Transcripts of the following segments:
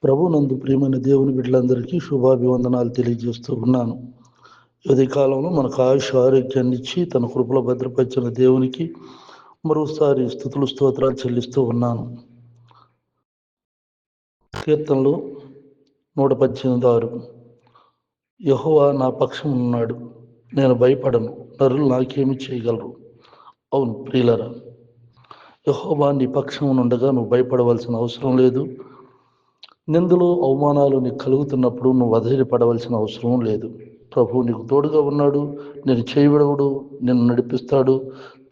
ప్రభునందు ప్రియమైన దేవుని బిడ్డలందరికీ శుభాభివందనాలు తెలియజేస్తూ ఉన్నాను. ఈ కాలంలో మనకు ఆయుష్ ఆరోగ్యాన్ని ఇచ్చి తన కృపలో భద్రపరిచిన దేవునికి మరోసారి స్తుతులు స్తోత్రాలు చెల్లిస్తూ ఉన్నాను. కీర్తనలు 118:6 యెహోవా నా పక్షం ఉన్నాడు, నేను భయపడను, నరులు నాకేమి చేయగలరు. అవును ప్రియులరా, యెహోవా నీ పక్షం ఉండగా నువ్వు భయపడవలసిన అవసరం లేదు. నిందలు అవమానాలు నీకు కలుగుతున్నప్పుడు నువ్వు అధైర్యపడవలసిన అవసరం లేదు. ప్రభు నీకు తోడుగా ఉన్నాడు, నేను చేయబడవుడు, నిన్ను నడిపిస్తాడు.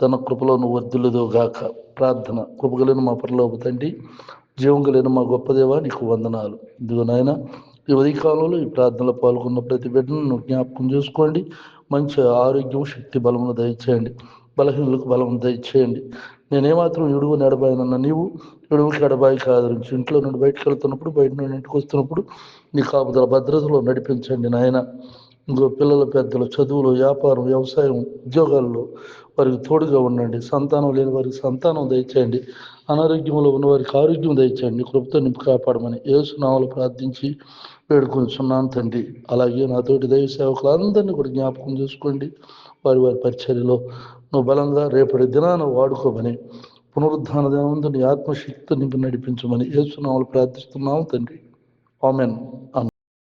తన కృపలో నువ్వు వర్ధిల్లుదువుగాక. ప్రార్థన. కృపగలిగిన మా పరలోక తండ్రి, జీవం కలిగిన మా గొప్ప దేవా, నీకు వందనాలు. ఇదిగో నాయన, ఈ ఉదయకాలంలో ఈ ప్రార్థనలో పాల్గొన్న ప్రతి బిడ్డను నువ్వు జ్ఞాపకం చేసుకోండి. మంచి ఆరోగ్యం, శక్తి, బలమును దయచేయండి. బలహీనులకు బలం దయచేయండి. నేనేమాత్రం ఎడుగు ఎడబాయనన్న నీవు ఎడుగుకి ఎడబాయికి ఆదరించి ఇంట్లో నుండి బయటకు వెళ్తున్నప్పుడు, బయట నుండి ఇంటికి వస్తున్నప్పుడు నీ కాపుదల భద్రతలో నడిపించండి నాయన. ఇంకో పిల్లల పెద్దల చదువులు, వ్యాపారం, వ్యవసాయం, ఉద్యోగాల్లో వారికి తోడుగా ఉండండి. సంతానం లేని వారికి సంతానం దయచేయండి. అనారోగ్యంలో ఉన్న వారికి ఆరోగ్యం దయచేయండి. కృపతో నింపు కాపాడమని యేసు నామములో ప్రార్థించి వేడుకొనిచున్నాను తండ్రి. అలాగే నాతోటి దైవ సేవకులందరినీ కూడా జ్ఞాపకం చేసుకోండి. వారి వారి పరిచర్యలో నువ్వు బలంగా రేపటి దినాన వాడుకోమని, పునరుద్ధాన దినమందు నీ ఆత్మశక్తి నింపి నడిపించమని యేసు నామములో ప్రార్థిస్తున్నాము తండ్రి. ఆమెన్.